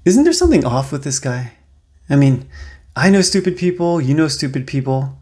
Isn't there something off with this guy? I mean, I know stupid people, you know stupid people.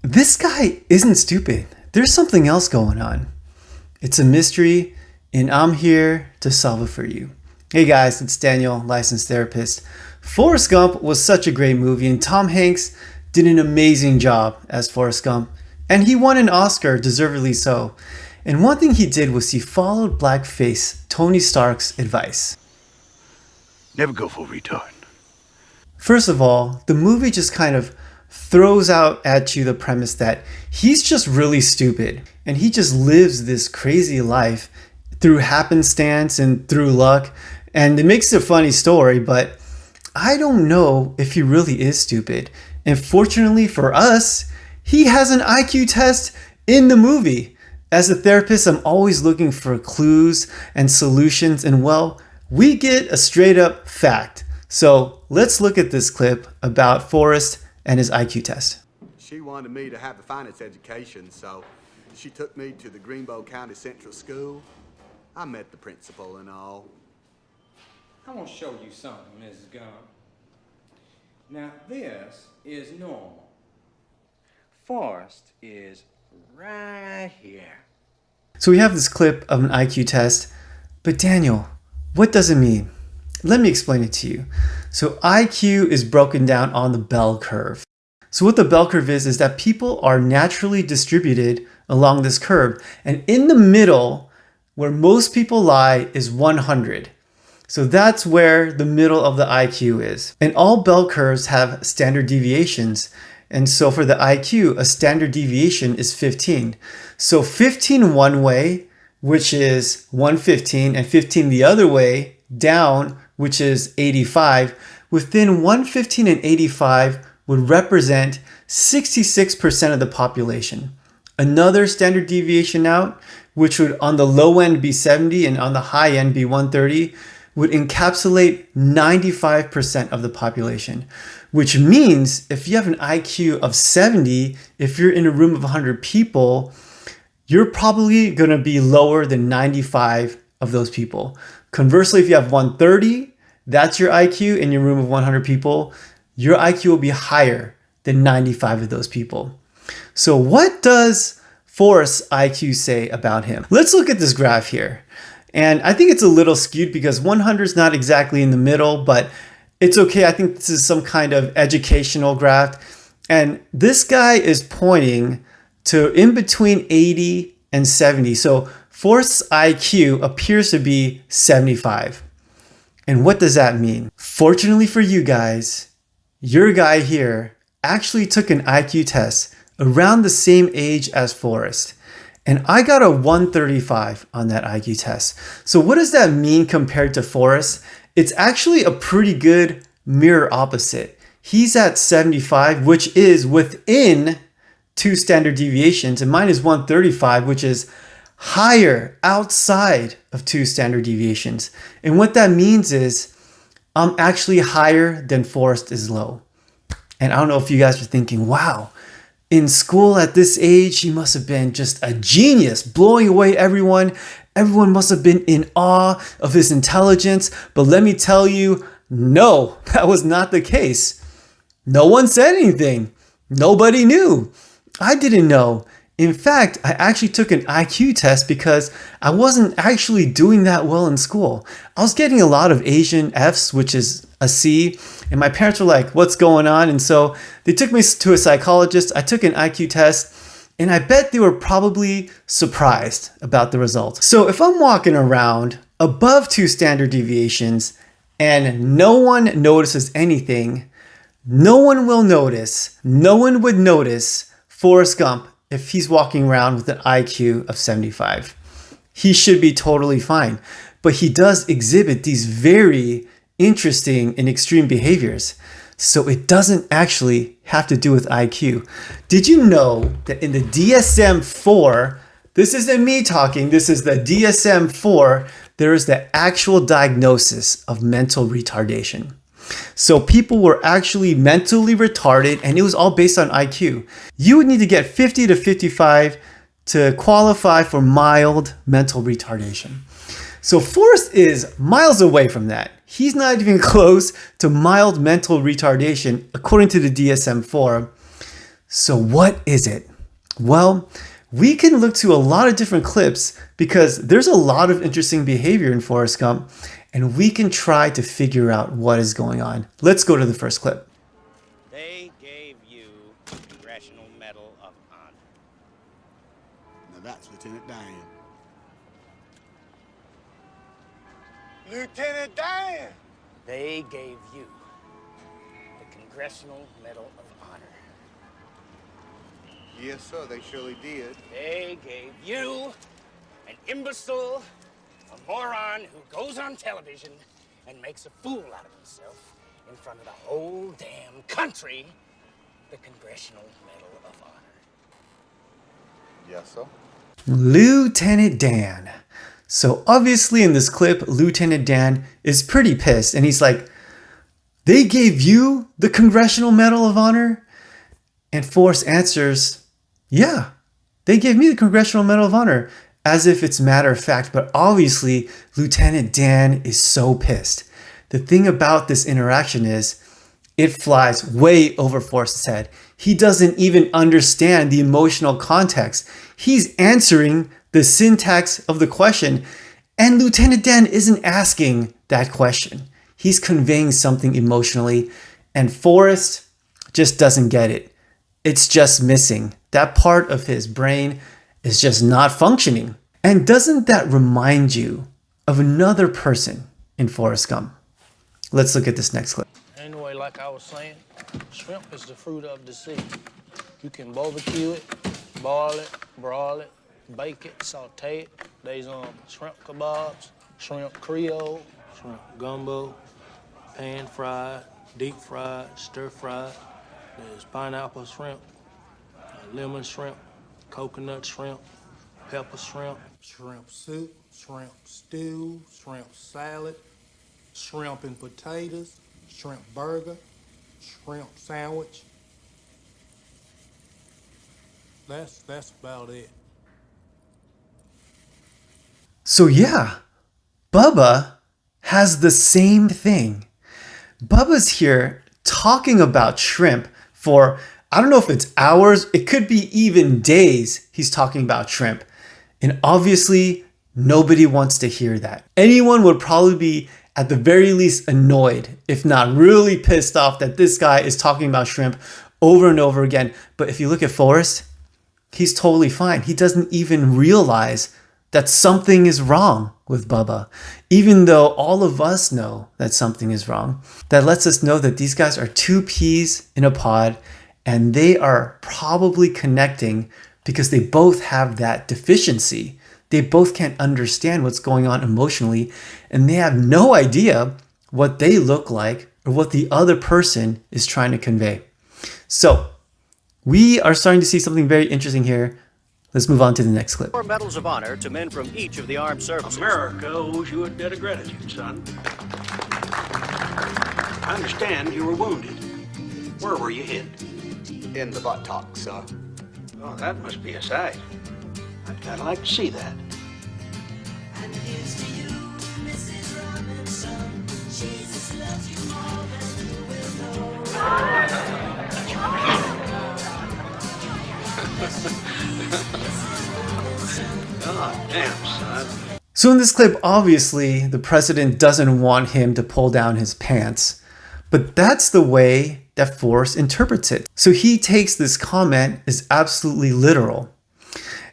This guy isn't stupid. There's something else going on. It's a mystery, and I'm here to solve it for you. Hey guys, it's Daniel, licensed therapist. Forrest Gump was such a great movie, and Tom Hanks did an amazing job as Forrest Gump, and he won an Oscar, deservedly so. And one thing he did was he followed blackface Tony Stark's advice. Never go for a retard. First of all, the movie just kind of throws out at you the premise that he's just really stupid and he just lives this crazy life through happenstance and through luck. And it makes it a funny story, but I don't know if he really is stupid. And fortunately for us, he has an IQ test in the movie. As a therapist, I'm always looking for clues and solutions, and well, we get a straight up fact. So let's look at this clip about Forrest and his IQ test. She wanted me to have the finance education, so she took me to the Greenbow County Central School. I met the principal and all. I want to show you something, Mrs. Gump. Now, this is normal. Forrest is right here. So we have this clip of an IQ test, but Daniel, what does it mean? Let me explain it to you. So IQ is broken down on the bell curve. So what the bell curve is that people are naturally distributed along this curve. And in the middle, where most people lie, is 100. So that's where the middle of the IQ is. And all bell curves have standard deviations. And so for the IQ, a standard deviation is 15. So 15 one way, which is 115, and 15 the other way down, which is 85. Within 115 and 85 would represent 66% of the population. Another standard deviation out, which would on the low end be 70 and on the high end be 130, would encapsulate 95% of the population, which means if you have an IQ of 70, if you're in a room of 100 people, you're probably going to be lower than 95 of those people. Conversely, if you have 130, that's your IQ in your room of 100 people, your IQ will be higher than 95 of those people. So what does Forrest's IQ say about him? Let's look at this graph here. And I think it's a little skewed because 100 is not exactly in the middle, but it's okay. I think this is some kind of educational graph. And this guy is pointing to in between 80 and 70. So Forrest's IQ appears to be 75. And what does that mean? Fortunately for you guys, your guy here actually took an IQ test around the same age as Forrest. And I got a 135 on that IQ test. So what does that mean compared to Forrest? It's actually a pretty good mirror opposite. He's at 75, which is within 2 standard deviations, and mine is 135, which is higher outside of 2 standard deviations. And what that means is I'm actually higher than Forrest is low. And I don't know if you guys are thinking, wow, in school at this age, he must have been just a genius, blowing away everyone. Everyone must have been in awe of his intelligence. But let me tell you, no, that was not the case. No one said anything. Nobody knew. I didn't know. In fact, I actually took an IQ test because I wasn't actually doing that well in school. I was getting a lot of Asian Fs, which is a C, and my parents were like, what's going on? And so they took me to a psychologist. I took an IQ test, and I bet they were probably surprised about the results. So if I'm walking around above 2 standard deviations and no one notices anything, no one will notice, no one would notice Forrest Gump if he's walking around with an IQ of 75. He should be totally fine. But he does exhibit these very interesting and extreme behaviors. So it doesn't actually have to do with IQ. Did you know that in the DSM-4, this isn't me talking, this is the DSM-4, there is the actual diagnosis of mental retardation. So people were actually mentally retarded, and it was all based on IQ. You would need to get 50 to 55 to qualify for mild mental retardation. So Forrest is miles away from that. he's not even close to mild mental retardation, according to the DSM-4. So what is it? Well, we can look to a lot of different clips because there's a lot of interesting behavior in Forrest Gump, and we can try to figure out what is going on. Let's go to the first clip. They gave you the Congressional Medal of Honor. Now that's Lieutenant Dan. Lieutenant Dan! They gave you the Congressional Medal of Honor. Yes, sir, they surely did. They gave you an imbecile, a moron who goes on television and makes a fool out of himself in front of the whole damn country, the Congressional Medal of Honor. Yes, sir. Lieutenant Dan. So obviously in this clip, Lieutenant Dan is pretty pissed and he's like, they gave you the Congressional Medal of Honor? And Forrest answers, yeah, they gave me the Congressional Medal of Honor, as if it's matter of fact, but obviously Lieutenant Dan is so pissed. The thing about this interaction is it flies way over Forrest's head. He doesn't even understand the emotional context. He's answering the syntax of the question, and Lieutenant Dan isn't asking that question. He's conveying something emotionally, and Forrest just doesn't get it. It's just missing. That part of his brain is just not functioning. And doesn't that remind you of another person in Forrest Gump? Let's look at this next clip. Anyway, like I was saying, shrimp is the fruit of the sea. You can barbecue it, boil it, broil it, bake it, saute it. There's shrimp kebabs, shrimp creole, shrimp gumbo, pan fried, deep fried, stir fried. There's pineapple shrimp, lemon shrimp, coconut shrimp, pepper shrimp, shrimp soup, shrimp stew, shrimp salad, shrimp and potatoes, shrimp burger, shrimp sandwich. That's about it. So yeah, Bubba has the same thing. Bubba's here talking about shrimp for, I don't know if it's hours, it could be even days he's talking about shrimp. And obviously, nobody wants to hear that. Anyone would probably be at the very least annoyed, if not really pissed off that this guy is talking about shrimp over and over again. But if you look at Forrest, he's totally fine. He doesn't even realize that something is wrong with Bubba, even though all of us know that something is wrong. That lets us know that these guys are two peas in a pod, and they are probably connecting because they both have that deficiency. They both can't understand what's going on emotionally, and they have no idea what they look like or what the other person is trying to convey. So we are starting to see something very interesting here. Let's move on to the next clip. 4 medals of honor to men from each of the armed services. America owes you a debt of gratitude, son. I understand you were wounded. Where were you hit? In the buttocks, sir. Oh, that must be a sight. I'd kind of like to see that. And here's to you, Mrs. Robinson. Jesus loves you more than you will know. God damn, son. So in this clip, obviously, the president doesn't want him to pull down his pants, but that's the way that Forrest interprets it. So he takes this comment as absolutely literal.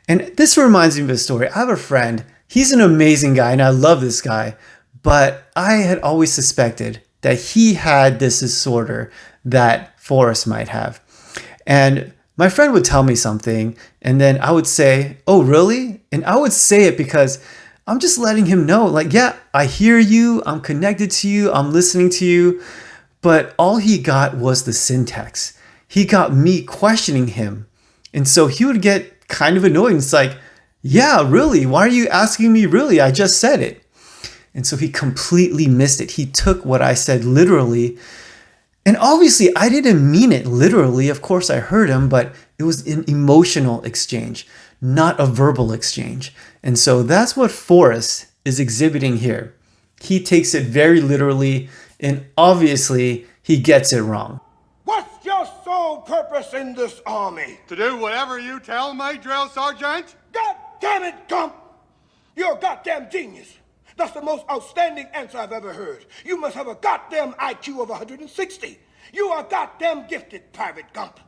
And this reminds me of a story. I have a friend, he's an amazing guy and I love this guy, but I had always suspected that he had this disorder that Forrest might have. And my friend would tell me something and then I would say, oh, really? And I would say it because I'm just letting him know, like, yeah, I hear you, I'm connected to you, I'm listening to you. But all he got was the syntax. He got me questioning him. And so he would get kind of annoyed. It's like, yeah, really? Why are you asking me really? I just said it. And so he completely missed it. He took what I said literally. And obviously, I didn't mean it literally. Of course, I heard him, but it was an emotional exchange, not a verbal exchange. And so that's what Forrest is exhibiting here. he takes it very literally, and obviously he gets it wrong. What's your sole purpose in this army? To do whatever you tell me, drill sergeant. God damn it, Gump! You're a goddamn genius. That's the most outstanding answer I've ever heard. You must have a goddamn IQ of 160. You are goddamn gifted, Private Gump.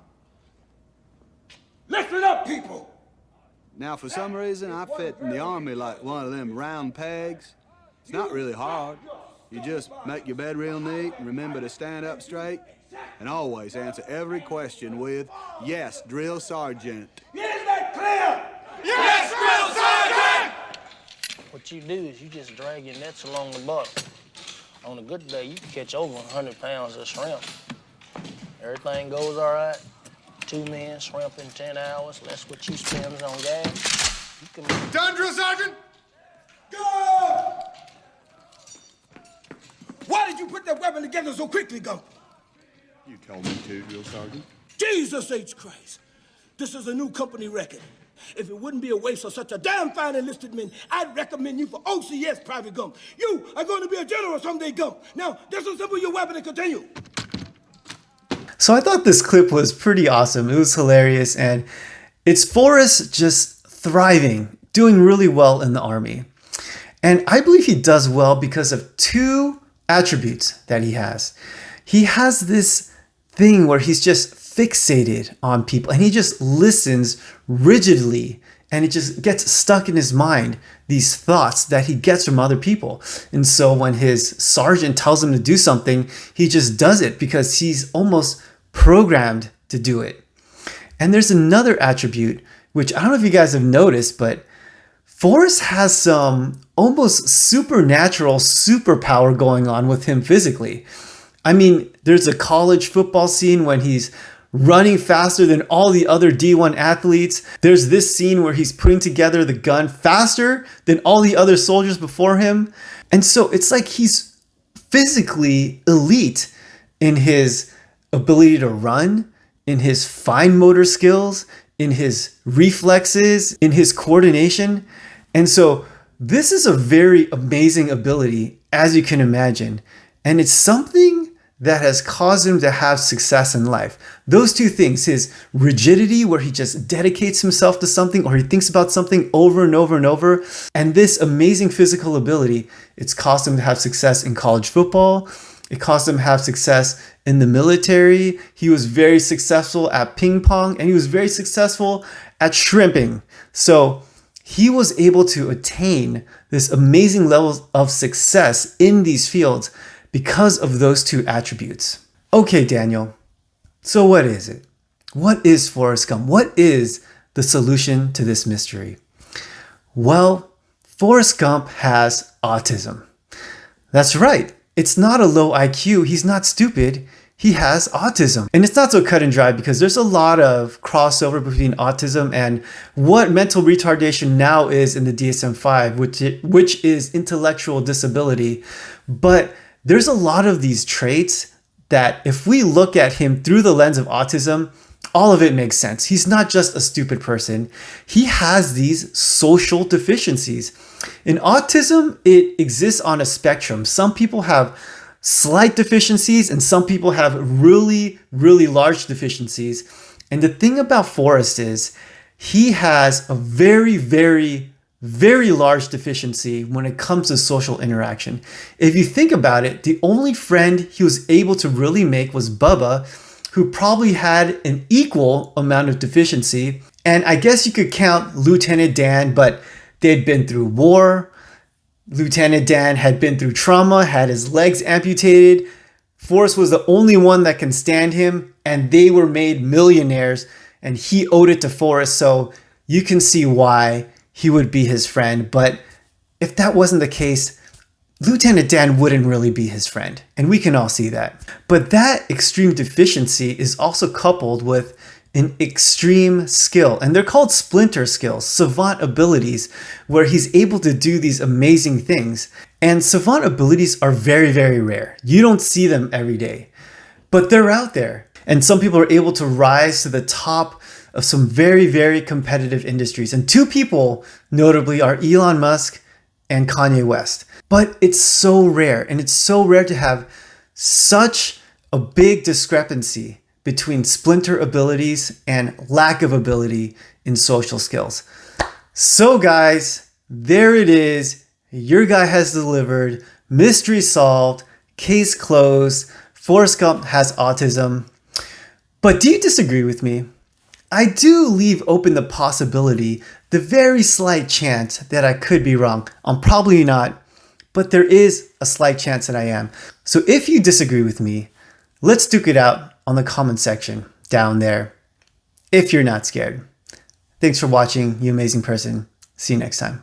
Listen up, people. Now, for some reason, I fit in the army like one of them round pegs. It's not really hard. You just make your bed real neat and remember to stand up straight and always answer every question with, yes, drill sergeant. Is that clear? Yes, drill sergeant! What you do is you just drag your nets along the bottom. On a good day, you can catch over 100 pounds of shrimp. Everything goes all right. 2 men, shrimp in 10 hours, less what you spend on gas. You can... Done, drill sergeant? Go! Why did you put that weapon together so quickly, Gump? You told me to, drill sergeant. Jesus H. Christ. This is a new company record. If it wouldn't be a waste of such a damn fine enlisted men, I'd recommend you for OCS, Private Gump. You are going to be a general someday, Gump. Now, disassemble your weapon and continue. So I thought this clip was pretty awesome. It was hilarious, and it's Forrest just thriving, doing really well in the Army. And I believe he does well because of 2 attributes that he has. He has this thing where he's just fixated on people and he just listens rigidly, and it just gets stuck in his mind, these thoughts that he gets from other people. And so when his sergeant tells him to do something, he just does it because he's almost programmed to do it. And there's another attribute, which I don't know if you guys have noticed, but Forrest has some almost supernatural superpower going on with him physically. I mean, there's a college football scene when he's running faster than all the other D1 athletes. There's this scene where he's putting together the gun faster than all the other soldiers before him. And so it's like he's physically elite in his ability to run, in his fine motor skills, in his reflexes, in his coordination. And so this is a very amazing ability, as you can imagine. And it's something that has caused him to have success in life. Those 2 things, his rigidity, where he just dedicates himself to something or he thinks about something over and over and over, and this amazing physical ability, it's caused him to have success in college football. It caused him to have success in the military. He was very successful at ping pong, and he was very successful at shrimping. So he was able to attain this amazing level of success in these fields because of those 2 attributes. Okay, Daniel, so what is it? What is Forrest Gump? What is the solution to this mystery? Well, Forrest Gump has autism. That's right. It's not a low IQ. He's not stupid. He has autism. And it's not so cut and dry because there's a lot of crossover between autism and what mental retardation now is in the DSM-5, which is intellectual disability. But there's a lot of these traits that if we look at him through the lens of autism, all of it makes sense. He's not just a stupid person. He has these social deficiencies. In autism, it exists on a spectrum. Some people have slight deficiencies and some people have really, really large deficiencies. And the thing about Forrest is he has a very, very, very large deficiency when it comes to social interaction. If you think about it, the only friend he was able to really make was Bubba, who probably had an equal amount of deficiency. And I guess you could count Lieutenant Dan, but they'd been through war. Lieutenant Dan had been through trauma, had his legs amputated. Forrest was the only one that can stand him, and they were made millionaires, and he owed it to Forrest. So you can see why he would be his friend. But if that wasn't the case, Lieutenant Dan wouldn't really be his friend, and we can all see that. But that extreme deficiency is also coupled with an extreme skill, and they're called splinter skills, savant abilities, where he's able to do these amazing things. And savant abilities are very, very rare. You don't see them every day, but they're out there. And some people are able to rise to the top of some very, very competitive industries. And 2 people, notably, are Elon Musk and Kanye West. But it's so rare, and it's so rare to have such a big discrepancy between splinter abilities and lack of ability in social skills. So guys, there it is. Your guy has delivered. Mystery solved. Case closed. Forrest Gump has autism. But do you disagree with me? I do leave open the possibility, the very slight chance that I could be wrong. I'm probably not, but there is a slight chance that I am. So if you disagree with me, let's duke it out on the comment section down there, if you're not scared. Thanks for watching, you amazing person. See you next time.